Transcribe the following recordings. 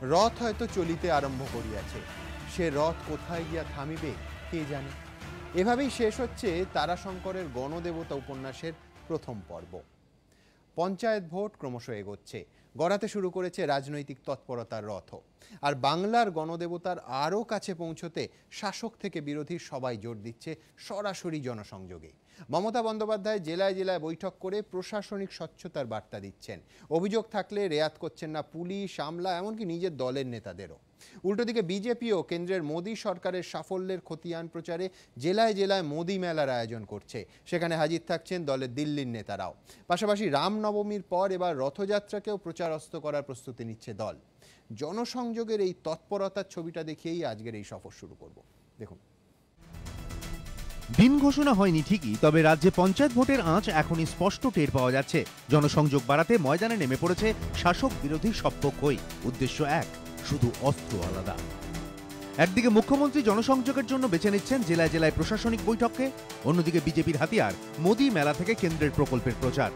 রথ হয়তো চলিতে আরম্ভ করিয়াছে, সে রথ কোথায় গিয়া থামিবে কে জানে। এভাবেই শেষ হচ্ছে তারাশঙ্করের গণদেবতা উপন্যাসের প্রথম পর্ব। পঞ্চায়েত ভোট ক্রমশ এগোচ্ছে, গড়াতে শুরু করেছে রাজনৈতিক তৎপরতার রথ। আর বাংলার গণদেবতার আরও কাছে পৌঁছতে শাসক থেকে বিরোধী সবাই জোর দিচ্ছে সরাসরি জনসংযোগে। মমতা বন্দ্যোপাধ্যায় জেলায় জেলায় বৈঠক করে প্রশাসনিক স্বচ্ছতার বার্তা দিচ্ছেন। অভিযোগ থাকলে রেয়াত করছেন না পুলিশ, আমলা, এমনকি নিজের দলের নেতাদেরও। উল্টো দিকে বিজেপিও কেন্দ্রের মোদী সরকারের সাফল্যের খতিয়ান প্রচারে জেলায় জেলায় মোদী মেলার আয়োজন করছে। সেখানে হাজির থাকছেন দলের দিল্লির নেতারাও। পাশাপাশি রামনবমীর পর এবার রথযাত্রাকেও প্রচারস্থ করার প্রস্তুতি নিচ্ছে দল। জনসংযোগের এই তৎপরতার ছবিটা দেখিয়েই আজকের এই সফর শুরু করব। দেখুন, দিন ঘোষণা হয়নি ঠিকই, তবে রাজ্যে পঞ্চায়েত ভোটের আঁচ এখনই স্পষ্ট টের পাওয়া যাচ্ছে। জনসংযোগ বাড়াতে ময়দানে নেমে পড়েছে শাসক বিরোধী সব পক্ষই। উদ্দেশ্য এক, শুধু অস্ত্র আলাদা। একদিকে মুখ্যমন্ত্রী জনসংযোগের জন্য বেছে নিচ্ছেন জেলায় জেলায় প্রশাসনিক বৈঠককে, অন্যদিকে বিজেপির হাতিয়ার মোদী মেলা থেকে কেন্দ্রের প্রকল্পের প্রচার।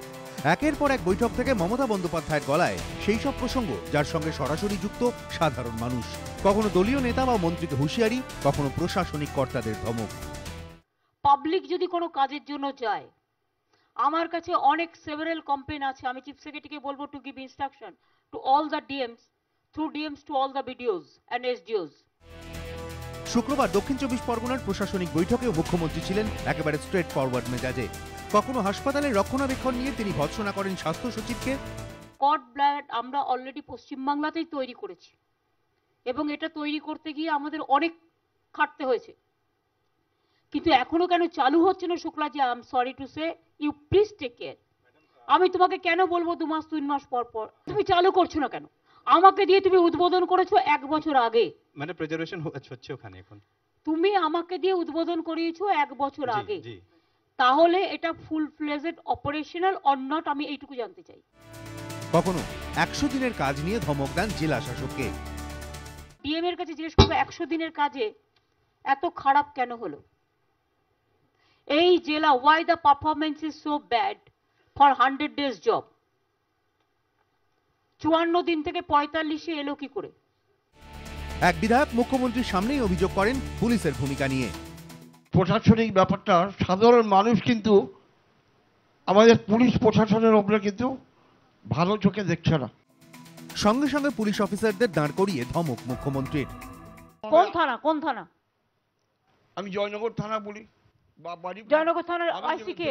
একের পর এক বৈঠক থেকে মমতা বন্দ্যোপাধ্যায়ের গলায় সেই সব প্রসঙ্গ যার সঙ্গে সরাসরি যুক্ত সাধারণ মানুষ। কখনো দলীয় নেতা বা মন্ত্রীকে হুঁশিয়ারি, কখনো প্রশাসনিক কর্তাদের ধমক। পাবলিক যদি কোনো কাজের জন্য যায়, আমার কাছে অনেক সেভারাল কমপ্লেন আছে, আমি চিফ সেক্রেটারিকে বলবো to give instruction to all the DMs, through DMs to all the BDOs and SDOs. শুক্রবার দক্ষিণ 24 পরগনার প্রশাসনিক বৈঠকেও মুখ্যমন্ত্রী ছিলেন একেবারে স্ট্রেট ফরওয়ার্ড মেজাজে। কখনো হাসপাতালের রক্ষণাবেক্ষণ নিয়ে তিনি ভৎসনা করেন স্বাস্থ্য সচিবকে। কট ব্লাড আমরা অলরেডি পশ্চিমবাংলাতেই তৈরি করেছি, এবং এটা তৈরি করতে গিয়ে আমাদের অনেক খাটতে হয়েছে, কিন্তু এখনো কেন চালু হচ্ছে না Shuklaji? I am sorry to say, you please take care. আমি তোমাকে কেন বলবো 2 মাস 3 মাস পর পর তুমি চালু করছো না কেন? আমাকে দিয়ে তুমি উদ্বোধন করেছো 1 বছর আগে, মানে প্রিজার্ভেশন হচ্ছে ওখানে এখন। তুমি আমাকে দিয়ে উদ্বোধন করিয়েছো 1 বছর আগে, তাহলে এটা ফুল ফ্লেজড অপারেশনাল অর নট, আমি এইটুকু জানতে চাই। কখনো 100 দিনের কাজ নিয়ে ধমক দেন জেলা শাসককে। ডিএম এর কাছে জিজ্ঞেস করবো 100 দিনের কাজে এত খারাপ কেন হলো এই জেলা? why the performance is so bad for 100 days job? 54 দিন থেকে 45 এলো কি করে? এক বিধায়ক মুখ্যমন্ত্রীর সামনেই অভিযোগ করেন পুলিশের ভূমিকা নিয়ে। প্রশাসনিক ব্যাপারটা সাধারণ মানুষ কিন্তু আমাদের পুলিশ প্রশাসনের উপরে কিন্তু ভালো চোখে দেখছে না। সঙ্গে সঙ্গে পুলিশ অফিসারদের দাঁড় করিয়ে ধমক মুখ্যমন্ত্রীর। কোন থানা? কোন থানা? আমি জয়নগর থানা বলি। জয়নগর থানার আইসি কে?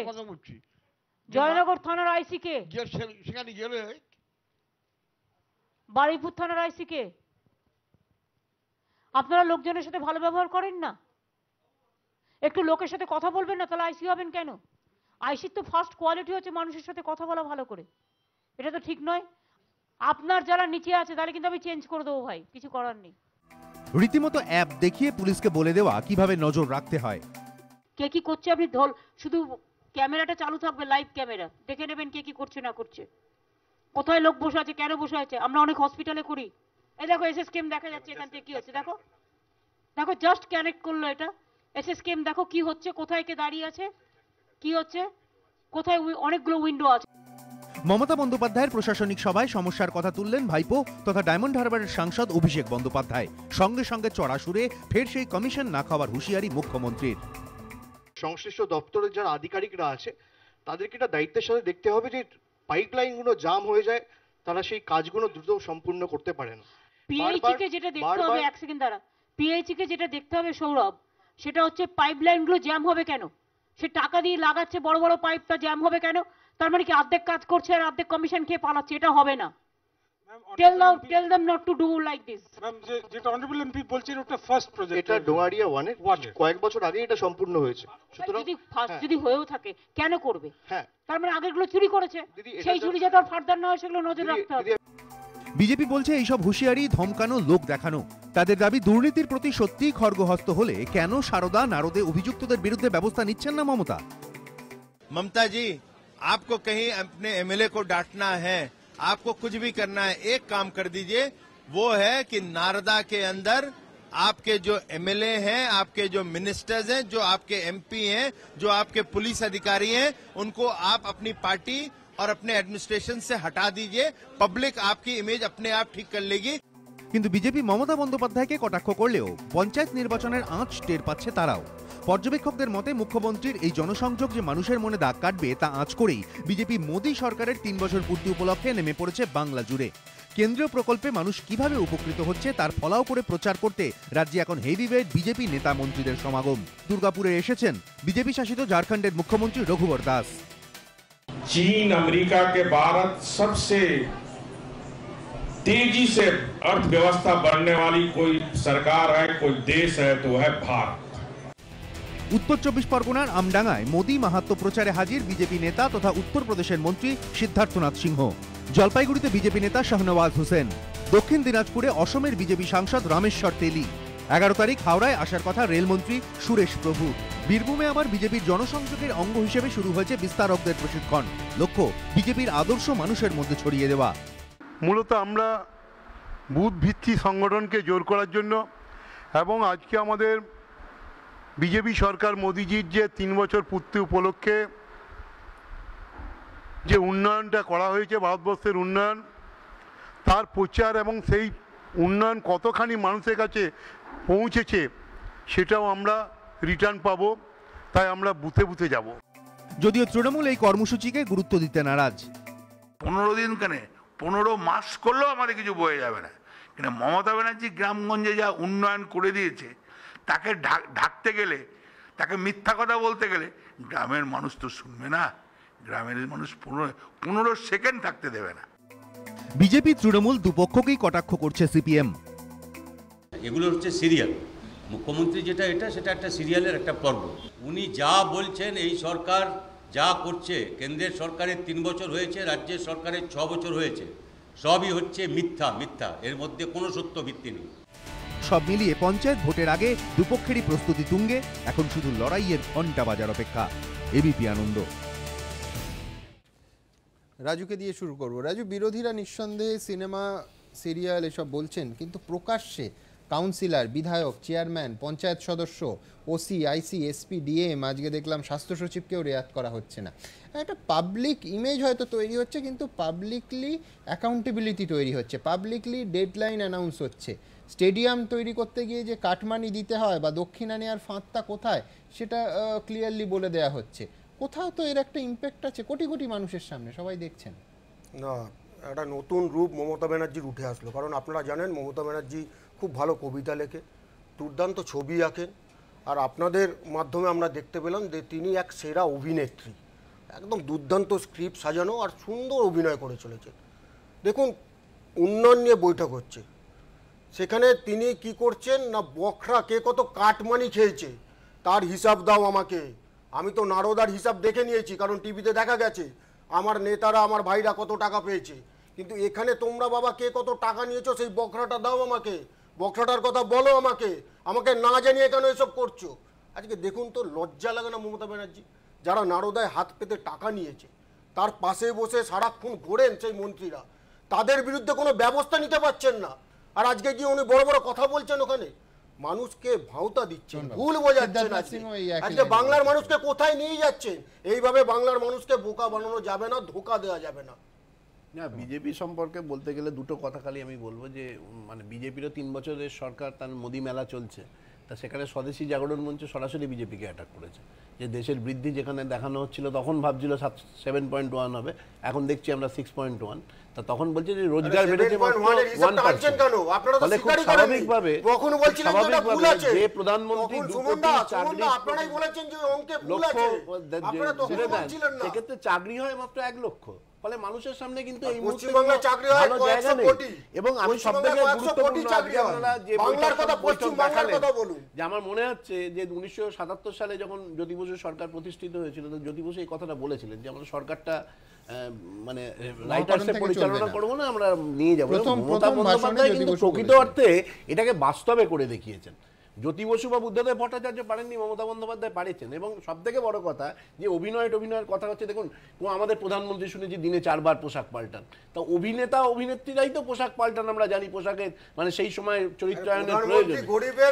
জয়নগর থানার আইসি কে? সেখানে গেলে বারুইপুর থানার আইসি কে? আপনারা লোকজনের সাথে ভালো ব্যবহার করেন না? একটু লোকের সাথে কথা বলবেন না? তাহলে আইসি হবেন কেন? আইসির তো ফার্স্ট কোয়ালিটি হচ্ছে মানুষের সাথে কথা বলা ভালো করে। এটা তো ঠিক নয়। আপনার যারা নিচে আছে তাহলে কিন্তু আমি চেঞ্জ করে দেবো ভাই, কিছু করার নেই। রীতিমতো অ্যাপ দেখিয়ে পুলিশকে বলে দেওয়া কিভাবে নজর রাখতে হয়। কে কি করছে আপনি শুধু ক্যামেরাটা চালু থাকবে, লাইভ ক্যামেরা, দেখে নেবেন কে কি করছে না করছে, কোথায় লোক বসে আছে, কেন বসে আছে। আমরা অনেক হসপিটালে করি। এই দেখো এসএস কেম দেখা যাচ্ছে এখান থেকে কি হচ্ছে, দেখো দেখো জাস্ট কানেক্ট করলো এটা এসএস কেম, দেখো কি হচ্ছে, কোথায় কে দাঁড়িয়ে আছে, কি হচ্ছে, কোথায় অনেকগুলো উইন্ডো আছে। মমতা বন্দ্যোপাধ্যায়ের প্রশাসনিক সভায় সমস্যার কথা তুললেন ভাইপো তথা ডায়মন্ড হারবারের সাংসদ অভিষেক বন্দ্যোপাধ্যায়। সঙ্গে সঙ্গে চড়া সুরে ফের সেই কমিশন না খাওয়ার হুঁশিয়ারি মুখ্যমন্ত্রীর। সংশ্লিষ্ট দপ্তরের যারা আধিকারিকরা আছে তাদেরকে এটা দায়িত্বের সাথে দেখতে হবে যে পাইপলাইনগুলো জাম হয়ে যায়, তারা সেই কাজগুলো দ্রুত সম্পূর্ণ করতে পারে না। পিএইচি কে যেটা দেখতে হবে, এক সেকেন্ড দাঁড়া, পিএইচি কে যেটা দেখতে হবে সৌরভ, সেটা হচ্ছে পাইপলাইনগুলো জ্যাম হবে কেন? সে টাকা দিয়ে লাগাচ্ছে বড় বড় পাইপটা, জ্যাম হবে কেন? তার মানে কি অর্ধেক কাজ করছে আর অর্ধেক কমিশন খেয়ে পালাচ্ছে? এটা হবে না। Tell them not to do like this. Ma'am যেটা অনারেবল এমপি বলছেন ওটা ফার্স্ট প্রজেক্ট, এটা ডোয়ারিয়া 1 এর কয়েক বছর আগে এটা সম্পূর্ণ হয়েছে। সুতরাং যদি ফার্স্ট যদি হয়েও থাকে কেন করবে? হ্যাঁ, তার মানে আগেরগুলো চুরি করেছে, সেই চুরি যাতে আর ফার্দার না হয় সেগুলো নজর রাখতে হবে। বিজেপি বলছে এইসব হুঁশিয়ারি, ধমকানো, লোক দেখানো। তাদের দাবি দুর্নীতির প্রতি সত্যি খড়গহস্ত হলে কেন সারদা নারদে অভিযুক্তদের বিরুদ্ধে ব্যবস্থা নিচ্ছেন না মমতা? ममता जी, आपको कहीं अपने एमएलए को डांटना है, आपको कुछ भी करना है, एक काम कर दीजिए, वो है कि नारदा के अंदर आपके जो एमएलए हैं, आपके जो मिनिस्टर्स हैं, जो आपके एमपी हैं, जो आपके पुलिस अधिकारी हैं, उनको आप अपनी पार्टी और अपने एडमिनिस्ट्रेशन से हटा दीजिए। पब्लिक आपकी इमेज अपने आप ठीक कर लेगी। কিন্তু বিজেপি মমতা বন্দ্যোপাধ্যায়কে কটাক্ষ করলেও পঞ্চায়েত নির্বাচনের আঁচ টের পাচ্ছে তারাও। পর্যবেক্ষকদের মতে মুখ্যমন্ত্রীর এই জনসংযোগ যে মানুষের মনে দাগ কাটবে তা আঁচ করেই বিজেপি মোদী সরকারের 3 বছর পূর্তি উপলক্ষে নেমে পড়েছে বাংলা জুড়ে। কেন্দ্রীয় প্রকল্পে মানুষ কিভাবে উপকৃত হচ্ছে তার ফলাও করে প্রচার করতে রাজ্যে এখন হেভিওয়েট বিজেপি নেতা মন্ত্রীদের সমাগম। দুর্গাপুরে এসেছেন বিজেপি শাসিত ঝাড়খণ্ডের মুখ্যমন্ত্রী রঘুবর দাস। चीन अमेरिका के भारत सबसे तेजी से अर्थव्यवस्था बढ़ने वाली कोई सरकार है, कोई देश है तो है भारत। উত্তর 24 পরগনার আমডাঙ্গায় মোদী মাহাত্ম্য প্রচারে হাজির বিজেপি নেতা তথা উত্তরপ্রদেশের মন্ত্রী সিদ্ধার্থনাথ সিংহ। জলপাইগুড়িতে বিজেপি নেতা শাহনওয়াজ হোসেন। দক্ষিণ দিনাজপুরে অসমের বিজেপি সাংসদ রামেশ্বর তেলি। 11 তারিখ হাওড়ায় আসার কথা রেলমন্ত্রী সুরেশ প্রভু। বীরভূমে আবার বিজেপির জনসংযোগের অঙ্গ হিসেবে শুরু হয়েছে বিস্তারকদের প্রশিক্ষণ। লক্ষ্য বিজেপির আদর্শ মানুষের মধ্যে ছড়িয়ে দেওয়া। মূলত আমরা বুথ ভিত্তিক সংগঠনকে জোর করার জন্য এবং আজকে আমাদের বিজেপি সরকার মোদিজির যে 3 বছর পূর্তি উপলক্ষে যে উন্নয়নটা করা হয়েছে, ভারতবর্ষের উন্নয়ন, তার প্রচার এবং সেই উন্নয়ন কতখানি মানুষের কাছে পৌঁছেছে সেটাও আমরা রিটার্ন পাবো। তাই আমরা বুথে বুথে যাব। যদিও তৃণমূল এই কর্মসূচিকে গুরুত্ব দিতে নারাজ। 15 দিন কেন 15 মাস করলেও আমাদের কিছু বয়ে যাবে না। কিন্তু মমতা ব্যানার্জি গ্রামগঞ্জে যা উন্নয়ন করে দিয়েছে তাকে ঢাকতে গেলে, তাকে মিথ্যা কথা বলতে গেলে গ্রামের মানুষ তো শুনবে না। গ্রামের মানুষ 15 সেকেন্ড থাকতে দেবে না। বিজেপি তৃণমূল দুপক্ষকেই কটাক্ষ করছে সিপিএম। এগুলো হচ্ছে সিরিয়াল। মুখ্যমন্ত্রী যেটা সেটা একটা সিরিয়ালের একটা পর্ব। উনি যা বলছেন, এই সরকার যা করছে, কেন্দ্রের সরকারের 3 বছর হয়েছে, রাজ্যের সরকারের 6 বছর হয়েছে, সবই হচ্ছে মিথ্যা। এর মধ্যে কোনো সত্য ভিত্তি নেই। সব মিলিয়ে পঞ্চায়েত ভোটের আগে দুপক্ষেরই প্রস্তুতি তুঙ্গে। এখন শুধু লড়াইয়ের ঘণ্টা বাজার অপেক্ষা। এবিপি আনন্দ। রাজুকে দিয়ে শুরু করব। রাজু, বিরোধীরা নিঃসন্দেহে সিনেমা, সিরিয়াল এসব বলছেন, কিন্তু প্রকাশ্যে কাউন্সিলর, বিধায়ক, চেয়ারম্যান, পঞ্চায়েত সদস্য, ওসি, আইসি, এসপি, ডিএম, আজকে দেখলাম স্বাস্থ্য সচিবকেও রেয়াত করা হচ্ছে না। একটা পাবলিক ইমেজ হয়তো তৈরি হচ্ছে, কিন্তু পাবলিকলি অ্যাকাউন্টেবিলিটি তৈরি হচ্ছে, পাবলিকলি ডেডলাইন অ্যানাউন্স হচ্ছে। স্টেডিয়াম তৈরি করতে গিয়ে যে কাটমানি দিতে হয় বা দক্ষিণা নেওয়ার ফাঁদটা কোথায় সেটা ক্লিয়ারলি বলে দেয়া হচ্ছে। কোথাও তো এর একটা ইম্প্যাক্ট আছে কোটি কোটি মানুষের সামনে, সবাই দেখছেন। না, একটা নতুন রূপ মমতা ব্যানার্জির উঠে আসলো। কারণ আপনারা জানেন মমতা ব্যানার্জি খুব ভালো কবিতা লেখে, দুর্দান্ত ছবি আঁকেন, আর আপনাদের মাধ্যমে আমরা দেখতে পেলাম যে তিনি এক সেরা অভিনেত্রী। একদম দুর্দান্ত স্ক্রিপ্ট সাজানো আর সুন্দর অভিনয় করে চলেছে। দেখুন, উন্নয়ন নিয়ে বৈঠক হচ্ছে, সেখানে তিনি কি করছেন না, বখরা কে কত কাটমানি খেয়েছে তার হিসাব দাও আমাকে। আমি তো নারদার হিসাব দেখে নিয়েছি, কারণ টিভিতে দেখা গেছে আমার নেতারা, আমার ভাইরা কত টাকা পেয়েছে। কিন্তু এখানে তোমরা বাবা কে কত টাকা নিয়েছো সেই বখরাটা দাও আমাকে, বখরাটার কথা বলো আমাকে, আমাকে না জানিয়ে কেন এসব করছো। আজকে দেখুন তো লজ্জা লাগে না মমতা ব্যানার্জি? যারা নারদায় হাত পেতে টাকা নিয়েছে তার পাশে বসে সারাক্ষণ ঘোরেন সেই মন্ত্রীরা, তাদের বিরুদ্ধে কোনো ব্যবস্থা নিতে পারছেন না। আর আজকে গিয়ে উনি বড় বড় কথা বলছেন, ওখানে মানুষকে ভাওতা দিচ্ছেন, ভুল বোঝাচ্ছেন। আজকে বাংলার মানুষকে কোথায় নিয়ে যাচ্ছেন? এইভাবে বাংলার মানুষকে বোকা বানানো যাবে না, ধোঁকা দেওয়া যাবে না। না, বিজেপি সম্পর্কে বলতে গেলে দুটো কথা খালি আমি বলবো যে মানে বিজেপিরও 3 বছরের সরকার, তার মোদি মেলা চলছে, তা সেখানে স্বদেশী জাগরণ মঞ্চ সরাসরি বিজেপিকে অ্যাটাক করেছে। যে দেশের বৃদ্ধি যেখানে দেখানো হচ্ছিল, তখন ভাবছিল 7.1 হবে, এখন দেখছি আমরা 6.1। তা তখন বলছে যে রোজগার বেড়েছে মাত্র 1%। ফলে খুব স্বাভাবিকভাবে যে প্রধানমন্ত্রী সেক্ষেত্রে চাকরি হয় মাত্র 1 লক্ষ। ফলে মানুষের সামনে কিন্তু এই মুহূর্তে ভালো জায়গা নেই। এবং আমি সবথেকে গুরুত্বপূর্ণ আপনারা যে যে আমার মনে হচ্ছে যে 1977 সালে যখন জ্যোতি বসু সরকার প্রতিষ্ঠিত হয়েছিল, তো জ্যোতি বসু এই কথাটা বলেছিলেন যে আমরা সরকারটা মানে রাইটার্সে পরিচালনা করবো না, আমরা নিয়ে যাবো। মমতা বন্দ্যোপাধ্যায় কিন্তু প্রকৃত অর্থে এটাকে বাস্তবে করে দেখিয়েছেন। জ্যোতি বসু বা বুদ্ধদেব ভট্টাচার্য পারেননি, মমতা বন্দ্যোপাধ্যায় পারেছেন। এবং সব থেকে বড় কথা যে অভিনয়ের কথা হচ্ছে, দেখুন আমাদের প্রধানমন্ত্রী শুনেছি দিনে 4 বার পোশাক পাল্টান, তা অভিনেতা অভিনেত্রীরাই তো পোশাক পাল্টান, আমরা জানি পোশাকের মানে সেই সময় চরিত্রায়নের প্রয়োজন।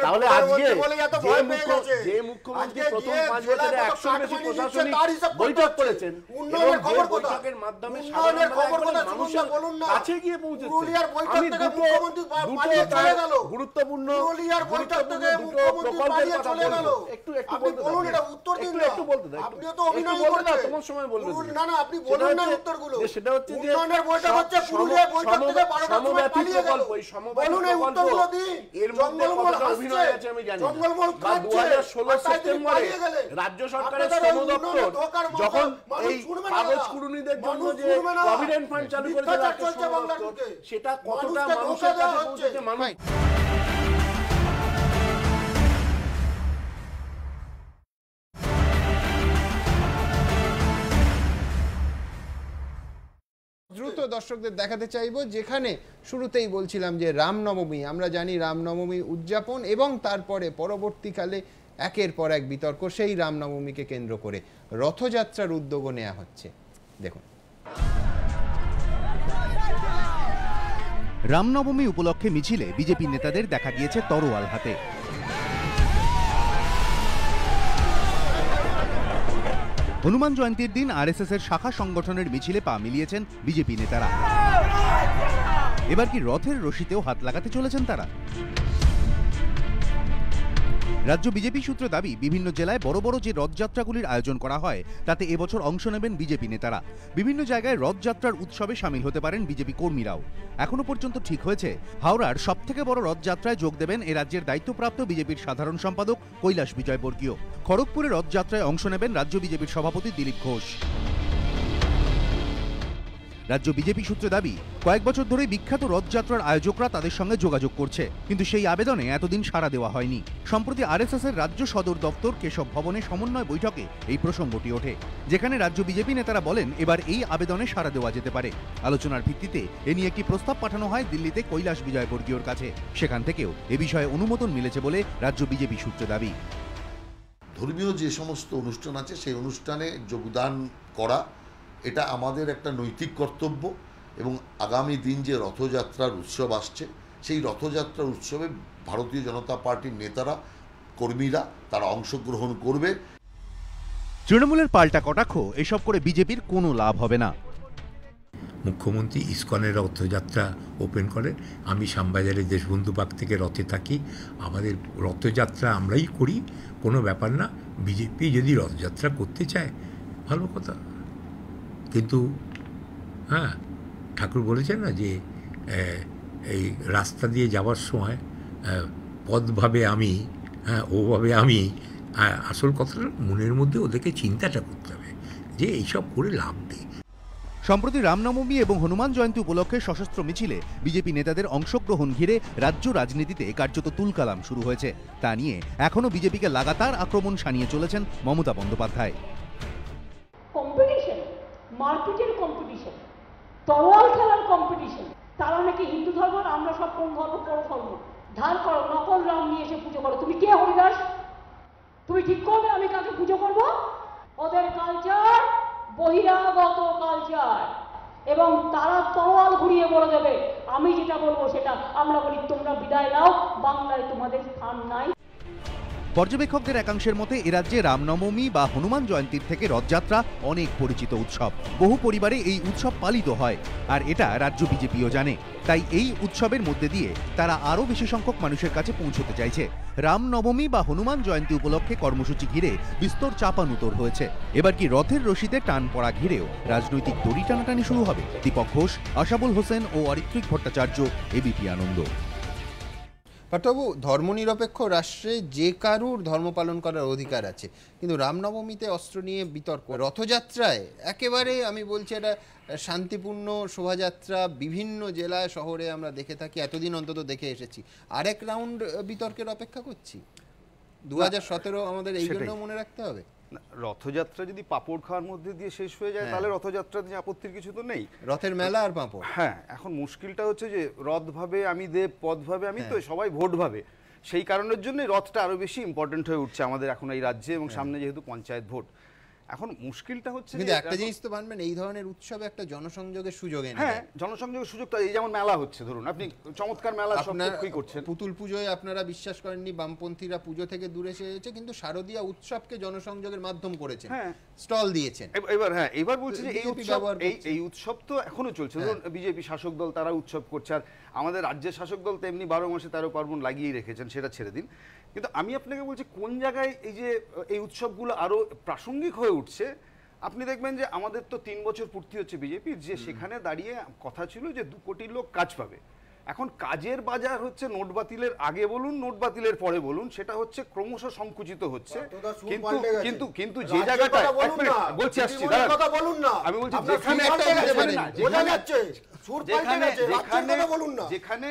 তাহলে আজকে যে মুখ্যমন্ত্রী প্রথম 5 বছরে 100 বেশি প্রশাসনিক বৈঠক করেছেন এবং যে বৈঠকের মাধ্যমে সাধারণ মানুষের কাছে গিয়ে পৌঁছেছেন, আমি দুটো গুরুত্বপূর্ণ প্রকল্পের কথা বলবো। একটু বলুন, এটা উত্তর দিন না, আপনি তো অভিনয় করছেন, তোমার সময় বলবেন না না, আপনি বলুন না উত্তরগুলো। সেটা হচ্ছে যে উন্নয়নের বৈঠক হচ্ছে পুরুলিয়ার বৈঠক থেকে 12টার সময় পালিয়ে গেল, বলুন এই উত্তরগুলো দিন। এর মধ্যে কতটা অভিনয় আছে আমি জানি না। 2016 সেপ্টেম্বরে রাজ্য সরকারের শ্রম দপ্তর যখন এই কাগজ কুড়ুনিদের জন্য যে প্রভিডেন্ট ফান্ড চালু করেছে রাজ্য শ্রম দপ্তর, সেটা কতটা মানুষের কাছে পৌঁছেছে মানুষ। দ্রুত দর্শকদের দেখাতে চাইব, যেখানে শুরুতেই বলছিলাম যে রামনবমী, আমরা জানি রামনবমী উদযাপন এবং তারপরে পরবর্তীকালে একের পর এক বিতর্ক সেই রামনবমীকে কেন্দ্র করে রথযাত্রার উদ্যোগও নেওয়া হচ্ছে। দেখুন, রামনবমী উপলক্ষে মিছিলে বিজেপি নেতাদের দেখা গিয়েছে তরোয়াল হাতে। হনুমান জয়ন্তীর দিন আরএসএস এর শাখা সংগঠনের মিছিলে পা মিলিয়েছেন বিজেপি নেতারা। এবার কি রথের রশিতেও হাত লাগাতে চলেছেন তারা? রাজ্য বিজেপি সূত্রে দাবি, বিভিন্ন জেলায় বড় বড় যে রথযাত্রাগুলির আয়োজন করা হয় তাতে এবছর অংশ নেবেন বিজেপি নেতারা। বিভিন্ন জায়গায় রথযাত্রার উৎসবে সামিল হতে পারেন বিজেপি কর্মীরাও। এখনো পর্যন্ত ঠিক হয়েছে হাওড়ার সবথেকে বড় রথযাত্রায় যোগ দেবেন এ রাজ্যের দায়িত্বপ্রাপ্ত বিজেপির সাধারণ সম্পাদক কৈলাস বিজয়বর্গীয়। খড়গপুরে রথযাত্রায় অংশ নেবেন রাজ্য বিজেপির সভাপতি দিলীপ ঘোষ। রাজ্য বিজেপি সূত্রে দাবি, কয়েক বছর ধরে বিখ্যাত রথযাত্রার আয়োজকরা তাদের সঙ্গে যোগাযোগ করছে, কিন্তু সেই আবেদনে এতদিন সাড়া দেওয়া হয়নি। সম্প্রতি আরএসএস এর রাজ্য সদর দপ্তর কেশব ভবনে সমন্বয় বৈঠকে এই প্রসঙ্গটি ওঠে, যেখানে রাজ্য বিজেপি নেতারা বলেন এবার এই আবেদনে সাড়া দেওয়া যেতে পারে। আলোচনার ভিত্তিতে এ নিয়ে একটি প্রস্তাব পাঠানো হয় দিল্লিতে কৈলাস বিজয়বর্গীয়র কাছে। সেখান থেকেও এ বিষয়ে অনুমোদন মিলেছে বলে রাজ্য বিজেপি সূত্রে দাবি। ধর্মীয় যে সমস্ত অনুষ্ঠান আছে সেই অনুষ্ঠানে যোগদান করা এটা আমাদের একটা নৈতিক কর্তব্য, এবং আগামী দিন যে রথযাত্রার উৎসব আসছে সেই রথযাত্রার উৎসবে ভারতীয় জনতা পার্টির নেতারা, কর্মীরা তারা অংশগ্রহণ করবে। তৃণমূলের পাল্টা কটাক্ষ, এসব করে বিজেপির কোনো লাভ হবে না। মুখ্যমন্ত্রী ইসকনের রথযাত্রা ওপেন করেন, আমি শ্যামবাজারে দেশবন্ধু পার্ক থেকে রথে থাকি, আমাদের রথযাত্রা আমরাই করি, কোনো ব্যাপার না। বিজেপি যদি রথযাত্রা করতে চায় ভালো কথা, কিন্তু হ্যাঁ ঠাকুর বলেছেন না যে এই রাস্তা দিয়ে যাওয়ার সময় পদভাবে আমি, হ্যাঁ ওভাবে আমি, আসল কথাটা মনের মধ্যে ওদেরকে চিন্তাটা করতে হবে যে এইসব করে লাভ নেই। সম্প্রতি রামনবমী এবং হনুমান জয়ন্তী উপলক্ষে সশস্ত্র মিছিলে বিজেপি নেতাদের অংশগ্রহণ ঘিরে রাজ্য রাজনীতিতে কার্যত তুলকালাম শুরু হয়েছে। তা নিয়ে এখনো বিজেপিকে লাগাতার আক্রমণ শানিয়ে চলেছেন মমতা বন্দ্যোপাধ্যায়। কম্পিটিশন, মারপিটের কম্পিটিশন, তরোয়াল খেলার কম্পিটিশন, তারা নাকি হিন্দু ধর্ম, আমরা সব কোন ধর্ম পড়ো ধর্ম, ধার করো, নকল রাম নিয়ে এসে পুজো করো। তুমি কে হরিদাস? তুমি ঠিক করবে আমি কাকে পুজো করব? ওদের কালচার বহিরাগত কালচার, এবং তারা তরোয়াল ঘুরিয়ে বলে দেবে আমি যেটা বলবো সেটা। আমরা বলি তোমরা বিদায় নাও, বাংলায় তোমাদের স্থান নাই। পর্যবেক্ষকদের একাংশের মতে এ রাজ্যে রামনবমী বা হনুমান জয়ন্তীর থেকে রথযাত্রা অনেক পরিচিত উৎসব। বহু পরিবারে এই উৎসব পালিত হয়, আর এটা রাজ্য বিজেপিও জানে। তাই এই উৎসবের মধ্যে দিয়ে তারা আরও বেশি সংখ্যক মানুষের কাছে পৌঁছতে চাইছে। রামনবমী বা হনুমান জয়ন্তী উপলক্ষে কর্মসূচি ঘিরে বিস্তর চাপানুতোর হয়েছে। এবার কি রথের রশিতে টান পড়া ঘিরেও রাজনৈতিক দড়ি টানাটানি শুরু হবে? দীপক ঘোষ, আশাবুল হোসেন ও অরিত্রিক ভট্টাচার্য, এবিপি আনন্দ। পার্থবাবু, ধর্মনিরপেক্ষ রাষ্ট্রে যে কারুর ধর্ম পালন করার অধিকার আছে, কিন্তু রামনবমীতে অস্ত্র নিয়ে বিতর্ক। রথযাত্রায় একেবারে আমি বলছি এটা শান্তিপূর্ণ শোভাযাত্রা, বিভিন্ন জেলায় শহরে আমরা দেখে থাকি, এতদিন অন্তত দেখে এসেছি। আরেক রাউন্ড বিতর্কের অপেক্ষা করছি। 2017 আমাদের এই জন্য মনে রাখতে হবে। রথযাত্রা যদি পাঁপড় খাওয়ার মধ্যে দিয়ে শেষ হয়ে যায় তাহলে রথযাত্রা নিয়ে আপত্তির কিছু তো নেই। রথের মেলা আর পাঁপড়। হ্যাঁ, এখন মুশকিলটা হচ্ছে যে রথ ভাবে আমি দেব, পদ ভাবে আমি, তো সবাই ভোট ভাবে। সেই কারণের জন্য রথটা আরো বেশি ইম্পর্টেন্ট হয়ে উঠছে আমাদের এখন এই রাজ্যে, এবং সামনে যেহেতু পঞ্চায়েত ভোট। এখন মুশকিলটা হচ্ছে কিন্তু একটা জিনিস তো মানবেন, এই ধরনের উৎসবে একটা জনসংযোগের সুযোগ এনে হ্যাঁ, জনসংযোগের সুযোগ তো, এই যেমন মেলা হচ্ছে, ধরুন আপনি চমৎকার মেলা সব কি করছেন, পুতুল পুজোয় আপনারা বিশ্বাস করেননি বামপন্থীরা পুজো থেকে দূরে এসেছে, কিন্তু শারদীয়া উৎসবকে জনসংযোগের মাধ্যম করেছেন, স্টল দিয়েছেন। এবার বলছি যে এই উৎসব তো এখনো চলছে, ধরুন বিজেপি শাসক দল তারা উৎসব করছে, আর আমাদের রাজ্যের শাসক দল তো এমনি 12 মাসে 13 পার্বণ লাগিয়েই রেখেছেন, সেটা ছেড়ে দিন। কিন্তু আমি আপনাকে বলছি কোন জায়গায় এই যে এই উৎসবগুলো আরো প্রাসঙ্গিক হয়ে উঠছে, আপনি দেখবেন যে আমাদের তো 3 বছর পূর্তি হচ্ছে বিজেপির, যে সেখানে দাঁড়িয়ে কথা ছিল যে 2 কোটি লোক কাজ পাবে। এখন কাজের বাজার হচ্ছে নোট বাতিলের আগে বলুন, নোট বাতিলের পরে বলুন, সেটা হচ্ছে ক্রমশ সংকুচিত হচ্ছে। কিন্তু যে জায়গাটা বলছি, আসছি আমি বলছি যেখানে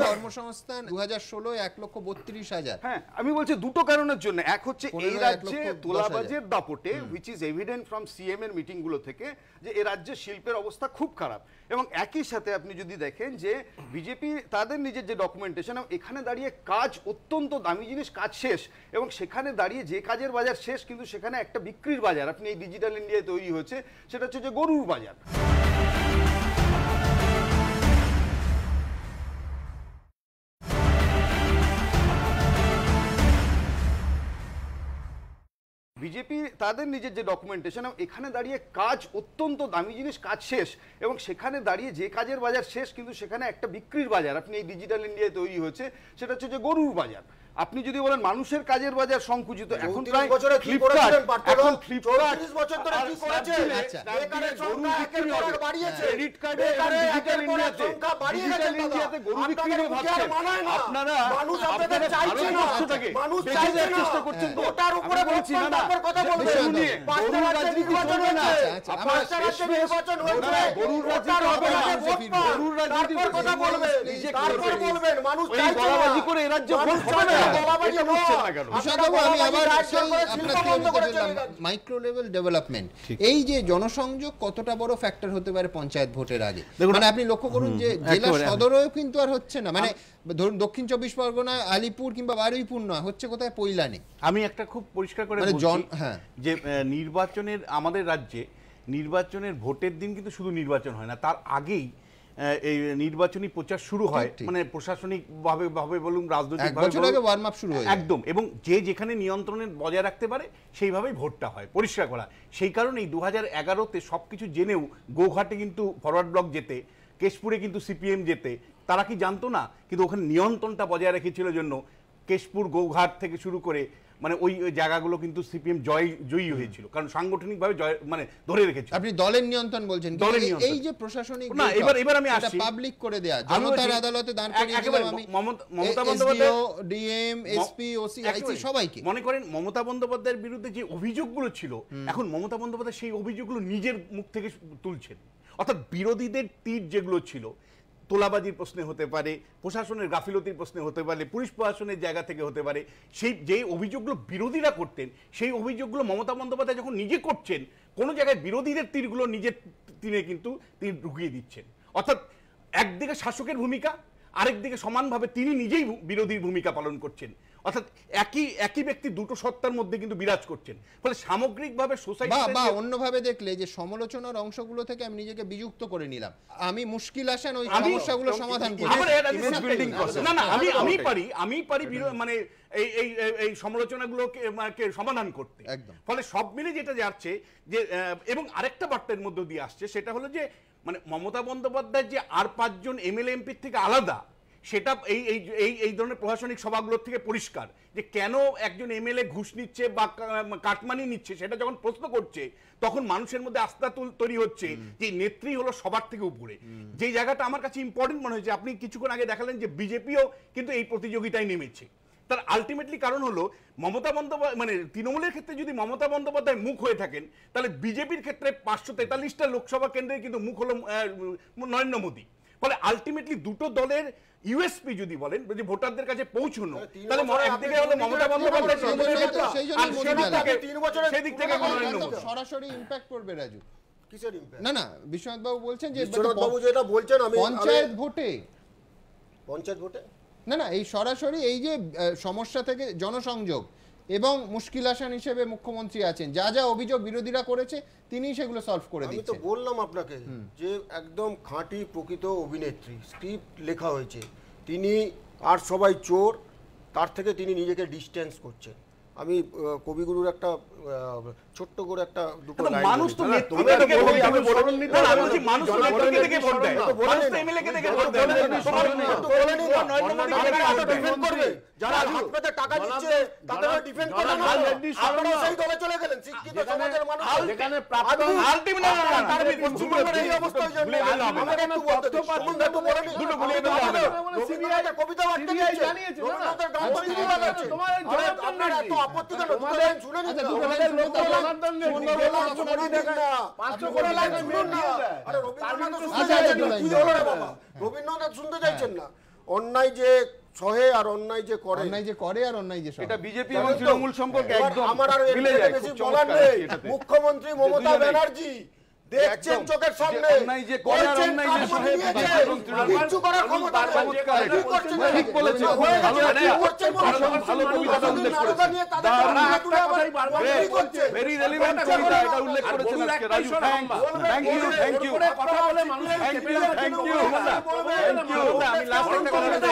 কর্মসংস্থান 2016 1,32,000। হ্যাঁ, আমি বলছি দুটো কারণের জন্য। এক হচ্ছে এই রাজ্যে তোলাবাজের দাপটে, which is evident from CM এর মিটিং গুলো থেকে, যে এই রাজ্যে শিল্পের অবস্থা খুব খারাপ। এবং একই সাথে আপনি যদি দেখেন যে বিজেপি তাদের নিজের যে ডকুমেন্টেশন, এখানে দাঁড়িয়ে কাজ অত্যন্ত দামি জিনিস, কাজ শেষ, এবং সেখানে দাঁড়িয়ে যে কাজের বাজার শেষ, কিন্তু সেখানে একটা বিক্রির বাজার আপনি এই ডিজিটাল ইন্ডিয়ায় তৈরি হয়েছে, সেটা হচ্ছে যে গরুর বাজার। বিজেপি তাদের নিজের যে ডকুমেন্টেশন, এখানে দাঁড়িয়ে কাজ অত্যন্ত দামি জিনিস, কাজ শেষ, এবং সেখানে দাঁড়িয়ে যে কাজের বাজার শেষ, কিন্তু সেখানে একটা বিক্রির বাজার আপনি এই ডিজিটাল ইন্ডিয়ায় তৈরি হয়েছে, সেটা হচ্ছে যে গরুর বাজার। আপনি যদি বলেন মানুষের কাজের বাজার সংকুচিত, এখন প্রায় মাইক্রো লেভেল ডেভেলপমেন্ট, এই যে জনসংযোগ কতটা বড় ফ্যাক্টর হতে পারে পঞ্চায়েত ভোটের আগে। মানে আপনি লক্ষ্য করুন যে জেলা সদরেও কিন্তু আর হচ্ছে না, মানে ধরুন দক্ষিণ 24 পরগনায় আলিপুর কিংবা বারুইপুর নয়, হচ্ছে কোথায় পৈলানে। আমি একটা খুব পরিষ্কার করে বলছি যে নির্বাচনের, আমাদের রাজ্যে নির্বাচনের ভোটের দিন কিন্তু শুধু নির্বাচন হয় না, তার আগেই এই নির্বাচনী প্রচার শুরু হয়, মানে প্রশাসনিক ভাবে বলুন, রাজনৈতিক ভাবে একদম, এবং যে যেখানে নিয়ন্ত্রণে বজায় রাখতে পারে সেইভাবেই ভোটটা হয়, পরিষ্কার করা। সেই কারণেই 2011-তে সবকিছু জেনেও গোঘাটে কিন্তু ফরওয়ার্ড ব্লক যেতে, কেশপুরে কিন্তু সিপিএম যেতে, তারা কি জানতো না? কিন্তু ওখানে নিয়ন্ত্রণটা বজায় রেখেছিল জন্য কেশপুর, গোঘাট থেকে শুরু করে মানে ওই জায়গাগুলো কিন্তু সিপিএম জয়ী হয়েছিল, কারণ সাংগঠনিকভাবে মানে ধরে রেখেছিল। আপনি দলের নিয়ন্ত্রণ বলছেন, এই যে প্রশাসনিক না, এবার আমি আসছি, পাবলিক করে দেয়া, জনতার আদালতে দাঁড় করিয়ে দিলাম আমি Mamata Bandyopadhyay, DM, SP, OC, IC সবাইকে। মনে করেন মমতা বন্দ্যোপাধ্যায়ের বিরুদ্ধে যে অভিযোগগুলো ছিল, এখন মমতা বন্দ্যোপাধ্যায় সেই অভিযোগগুলো নিজের মুখ থেকে তুলছেন। অর্থাৎ বিরোধীদের তীর যেগুলো ছিল, তোলাবাজির প্রশ্নে হতে পারে, প্রশাসনের গাফিলতির প্রশ্নে হতে পারে, পুলিশ প্রশাসনের জায়গা থেকে হতে পারে, সেই যে অভিযোগগুলো বিরোধীরা করতেন, সেই অভিযোগগুলো মমতা বন্দ্যোপাধ্যায় যখন নিজে করছেন, কোনো জায়গায় বিরোধীদের তীরগুলো নিজের তীরে কিন্তু তিনি ঢুকিয়ে দিচ্ছেন। অর্থাৎ একদিকে শাসকের ভূমিকা, আরেকদিকে সমানভাবে তিনি নিজেই বিরোধীর ভূমিকা পালন করছেন। অর্থাৎ একই ব্যক্তি দুটো সত্তার মধ্যে কিন্তু বিরাজ করছেন। ফলে সামগ্রিকভাবে সোসাইটি বা অন্যভাবে দেখলে যে সমালোচনার অংশগুলো থেকে আমি নিজেকে বিযুক্ত করে নিলাম, আমি মুশকিল আসেন ওই সমস্যাগুলো সমাধান করি। না, আমি পারি মানে এই সমালোচনাগুলোকে সমাধান করতে। ফলে সব মিলে যেটা যাচ্ছে যে, এবং আরেকটা বার্তার মধ্যে দিয়ে আসছে, সেটা হলো যে মানে মমতা বন্দ্যোপাধ্যায় যে আর 5 জন এমএলএ এমপির থেকে আলাদা, সেটা এই ধরনের প্রশাসনিক সভাগুলোর থেকে পরিষ্কার। যে কেন একজন এমএলএ ঘুষ নিচ্ছে বা কাটমানি নিচ্ছে, সেটা যখন প্রশ্ন করছে, তখন মানুষের মধ্যে আস্থা তৈরি হচ্ছে যে নেত্রী হলো সবার থেকে উপরে। যে জায়গাটা আমার কাছে ইম্পর্টেন্ট মনে হয়েছে, আপনি কিছুক্ষণ আগে দেখালেন যে বিজেপিও কিন্তু এই প্রতিযোগিতায় নেমেছে। তার আলটিমেটলি কারণ হলো মমতা বন্দ্যোপাধ্যায়, মানে তৃণমূলের ক্ষেত্রে যদি মমতা বন্দ্যোপাধ্যায় মুখ হয়ে থাকেন, তাহলে বিজেপির ক্ষেত্রে 543টা লোকসভা কেন্দ্রে কিন্তু মুখ হলো নরেন্দ্র মোদী। ফলে আলটিমেটলি দুটো দলের ইউএসপি যদি বলেন, যে ভোটারদের কাছে পৌঁছানো, তাহলে একদিকে হলো মমতা বন্দ্যোপাধ্যায়, সেদিক থেকে সরাসরি ইমপ্যাক্ট করবে। রাজু, কিসের ইমপ্যাক্ট? না, বিশ্বনাথ বাবু বলছেন যে বাবু যেটা বলছেন, আমি পঞ্চায়েত ভোটে না এই সরাসরি এই যে সমস্যা থেকে জনসংযোগ এবং মুশকিল আসান হিসেবে মুখ্যমন্ত্রী আছেন, যা যা অভিযোগ বিরোধীরা করেছে তিনি সেগুলো সলভ করে দিচ্ছেন। আমি তো বললাম আপনাকে যে একদম খাঁটি প্রকৃত অভিনেত্রী, স্ক্রিপ্ট লেখা হয়েছে, তিনি আর সবাই চোর, তার থেকে তিনি নিজেকে ডিস্টেন্স করছেন। আমি কবিগুরুর একটা ছোট্ট করে একটা দুটো লাইন, মানুষ তো নেতৃত্বকে দেখে ভোট দেয়, আমি বলছি মানুষ তো নেতৃত্বকে দেখে ভোট দেয়, মানুষ তো এমএলএ কে দেখে ভোট দেয়। ডিফেন্ড করবে যারা হাত পেতে টাকা দিচ্ছে তাদের ডিফেন্ড করবে না, আপনারা সেই দলে চলে গেলেন। শিক্ষিত সমাজের মানুষ যেখানে প্রাক্তন আলটিমেট তার পশ্চিমবঙ্গের এই অবস্থায় জন্য আমাকে একটু বলতে দিন, দুটো গুলিয়ে দেওয়া হবে। রবীন্দ্রনাথ কবিতা বার্তা দিয়েছে, রবীন্দ্রনাথের গান তৈরি বানাচ্ছে, আপনারা এত আপত্তি কেন? দুটো লাইন শুনে নিন, রবীন্দ্রনাথ শুনতে চাইছেন না? অন্যায় যে সহে আর অন্যায় যে করে, আর অন্যায় যে এটা বিজেপি এবং তৃণমূল সম্পর্কে একদম আমার আর বেশি বলার নেই। মুখ্যমন্ত্রী মমতা ব্যানার্জি দেখছেন চোখের সামনে অন্যায় যে করে আর অন্যায় যে সহে বিজেপি এবং কিছু করার ক্ষমতা নেই। ঠিক বলেছেন, ঠিক বলেছেন, ভালো কবিতা উল্লেখ করেছেন, ভেরি রেলেভেন্ট কবিতা এটা উল্লেখ করেছেন আজকে রাজু। থ্যাংক ইউ কথা বলে মানুষ থ্যাংক ইউ আমি লাস্ট একটা কথা বলতে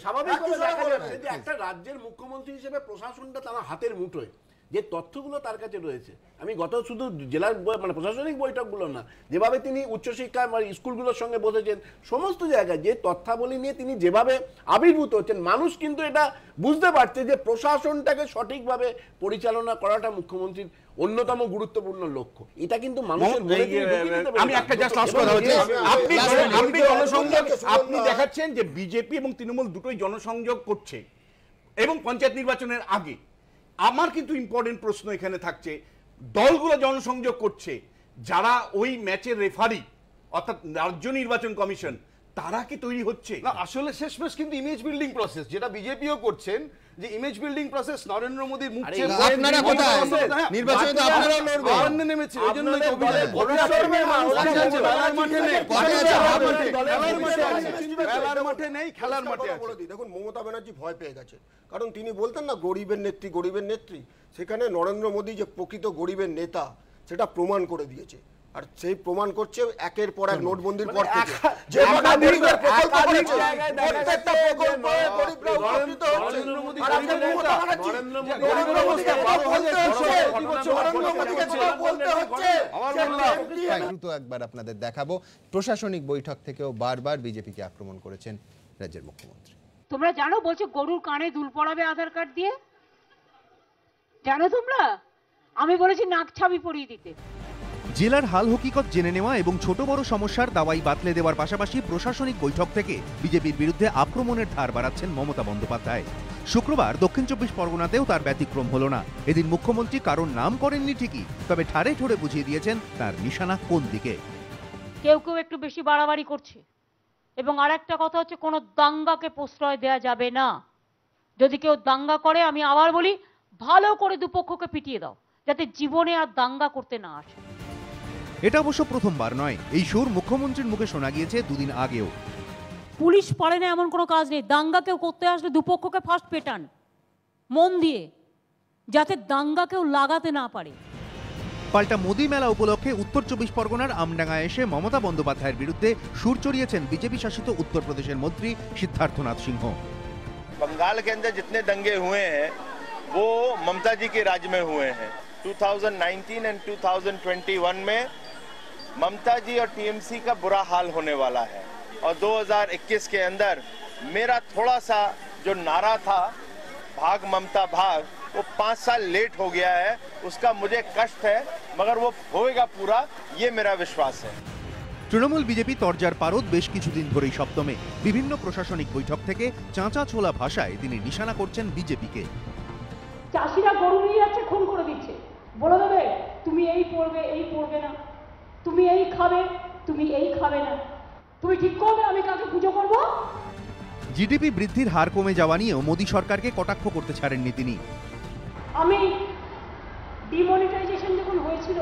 স্বাভাবিকভাবে দেখা যাচ্ছে যে একটা রাজ্যের মুখ্যমন্ত্রী হিসেবে প্রশাসনটা তার হাতের মুঠোয়, যে তথ্যগুলো তার কাছে রয়েছে। আমি গত শুধু জেলার প্রশাসনিক বৈঠকগুলো না, যেভাবে তিনি উচ্চশিক্ষা স্কুলগুলোর সঙ্গে বসেছেন, সমস্ত জায়গায় যে তথ্যাবলী নিয়ে তিনি যেভাবে আবির্ভূত হচ্ছেন, মানুষ কিন্তু এটা বুঝতে পারছে যে প্রশাসনটাকে সঠিকভাবে পরিচালনা করাটা মুখ্যমন্ত্রীর অন্যতম গুরুত্বপূর্ণ লক্ষ্য। এটা কিন্তু মানুষের আমি একটা জাস্ট লাস্ট কথা হচ্ছে, আপনি জনসংযোগ আপনি দেখাচ্ছেন যে বিজেপি এবং তৃণমূল দুটোই জনসংযোগ করছে এবং পঞ্চায়েত নির্বাচনের আগে। আমার কিন্তু ইম্পর্টেন্ট প্রশ্ন এখানে থাকছে, দলগুলো জনসংযোগ করছে, যারা ওই ম্যাচের রেফারি অর্থাৎ রাজ্য নির্বাচন কমিশন, তারা কি তৈরি হচ্ছে না? আসলে শেষমেশ কিন্তু ইমেজ বিল্ডিং প্রসেস, যেটা বিজেপিও করছেন, যে ইমেজ বিল্ডিং প্রসেস নরেন্দ্র মোদীর মুখে আপনারা কোথায় নির্বাচনে তো আপনারা লড়বেন নেমেছে, এই জন্য মাঠে নেই, খেলার মাঠে আছে। দেখুন মমতা ব্যানার্জি ভয় পেয়ে গেছে, কারণ তিনি বলতেন না গরিবের নেত্রী, গরিবের নেত্রী। সেখানে নরেন্দ্র মোদী যে প্রকৃত গরিবের নেতা সেটা প্রমাণ করে দিয়েছে, আর সেই প্রমাণ করছে একের পর এক নোটবন্দির পর থেকে। যে গরিবের প্রকল্প করেছে, প্রত্যেকটা প্রকল্পে গরিবরা উপকৃত হচ্ছে। আর আজকে মমতা ব্যানার্জি গরিবের অবস্থা বলতে হচ্ছে। দ্রুত একবার আপনাদের দেখাবো, প্রশাসনিক বৈঠক থেকেও বারবার বিজেপিকে আক্রমণ করেছেন রাজ্যের মুখ্যমন্ত্রী। তোমরা জানো বলছে গরুর কানে দুল পড়াবে আধার কার্ড দিয়ে, জানো তোমরা? আমি বলেছি নাক ছাবি পরিয়ে দিতে। জেলার হাল হকিকত জেনে নেওয়া এবং ছোট বড় সমস্যার দাওয়াই বাতলে দেওয়ার পাশাপাশি প্রশাসনিক বৈঠক থেকে বিজেপির বিরুদ্ধে আক্রমণের ধার বাড়াচ্ছেন মমতা বন্দ্যোপাধ্যায়। শুক্রবার দক্ষিণ 24 পরগনাতেও তার ব্যতিক্রম হলো না। এদিন মুখ্যমন্ত্রী কারোর নাম করেননি ঠিকই, তবে ঠাড়ে ঠোড়ে বুঝিয়ে দিয়েছেন তার নিশানা কোন দিকে। কেউ কেউ একটু বেশি বাড়াবাড়ি করছে, এবং আর একটা কথা হচ্ছে কোনো দাঙ্গাকে প্রশ্রয় দেয়া যাবে না। যদি কেউ দাঙ্গা করে, আমি আবার বলি, ভালো করে দুপক্ষকে পিটিয়ে দাও, যাতে জীবনে আর দাঙ্গা করতে না আসে। এটা অবশ্য প্রথমবার নয়, এই সুর মুখ্যমন্ত্রীর মুখে শোনা গিয়েছে দুদিন আগেও। পুলিশ পারে না এমন কোনো কাজ নেই, দাঙ্গা কেউ করতে আসলে দুপক্ষকে ফার্স্ট পেটান মন দিয়ে, যাতে দাঙ্গা কেউ লাগাতে না পারে। পাল্টা মোদি মেলা উপলক্ষে উত্তর 24 পরগনার আমডাঙ্গায় এসে মমতা বন্দ্যোপাধ্যায়ের বিরুদ্ধে সুর চড়িয়েছেন বিজেপি শাসিত উত্তরপ্রদেশের মন্ত্রী সিদ্ধার্থনাথ সিংহ। बंगाल के अंदर जितने दंगे हुए हैं वो ममता जी के राज में हुए हैं। 2019 एंड 2021 में ममता जी और टीएमसी का बुरा हाल होने वाला है, और 2021 के अंदर मेरा थोड़ा सा जो नारा था भाग ममता भाग, वो 5 साल लेट हो गया है। उसका मुझे कष्ट है, मगर वो होएगा पूरा, ये मेरा विश्वास है। তৃণমূল বিজেপি তরজার পারদ বেশ কিছুদিন ধরেই সপ্তমে। বিভিন্ন প্রশাসনিক বৈঠক থেকে চাঁচা ছোলা ভাষায় তিনি নিশানা করছেন বিজেপিকে। চাষিরা গরু নিয়ে যাচ্ছে, খুন করে দিচ্ছে, বলে দেবে তুমি এই পড়বে, এই পড়বে না, তুমি এই খাবে, তুমি এই খাবে না, তুমি ঠিক করবে আমি কাকে পুজো করব। জিডিপি বৃদ্ধির হার কমে যাওয়া নিয়েও মোদী সরকারকে কটাক্ষ করতে ছাড়েননি তিনি। আমি ডিমনিটাইজেশন যখন হয়েছিল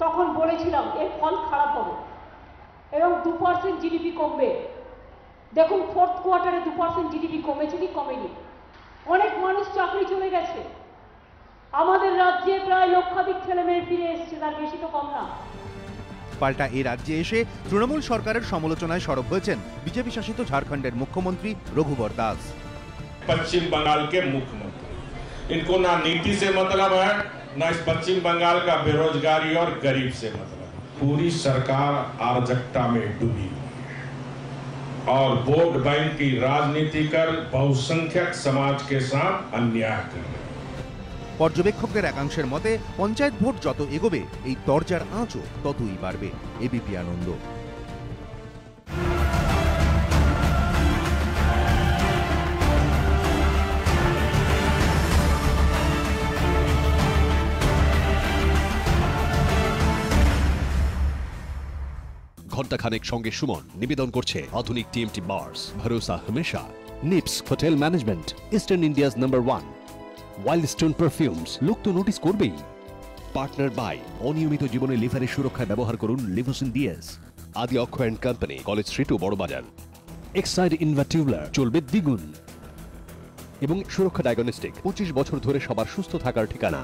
তখন বলেছিলাম এর ফল খারাপ হবে এবং 2% জিডিপি কমবে, দেখুন ফোর্থ কোয়ার্টারে 2% জিডিপি কমেছে কি কমেনি? অনেক মানুষ চাকরি চলে গেছে, আমাদের রাজ্যে প্রায় লক্ষাধিক ছেলে মেয়ে ফিরে এসছে, তার বেশি তো কম না। পাল্টা এই রাজ্যে এসে তৃণমূল সরকারের সমালোচনায় সরব হয়েছেন বিজেপি শাসিত ঝাড়খণ্ডের মুখ্যমন্ত্রী রঘুবর দাস। पश्चिम बंगाल के मुख्यमंत्री, इनको ना नीति से मतलब है, ना इस पश्चिम बंगाल का बेरोजगारी और गरीब से मतलब। पूरी सरकार अराजकता में डूबी और वोट बैंक की राजनीति कर बहुसंख्यक समाज के साथ अन्याय कर रहे। পর্যবেক্ষকদের একাংশের মতে পঞ্চায়েত ভোট যত এগোবে এই দরজার আঁচও ততই বাড়বে। এবিপি আনন্দ। ঘণ্টাখানেক সঙ্গে সুমন নিবেদন করছে আধুনিক টিএমটি বার্স, ভরসা হমেশা। NIPS hotel management, eastern India's number 1। Wildstone perfumes, লোক তো নোটিস করবেই। পার্টনার বাই, অনিয়মিত জীবনে লিভারের সুরক্ষায় ব্যবহার করুন Livosin DS. Adi Akshay and company, college street ও বড়বাজার। এক্সাইড ইনভার্টিউলার, চলবে দ্বিগুণ। এবং সুরক্ষা ডায়াগনস্টিক, 25 বছর ধরে সবার সুস্থ থাকার ঠিকানা।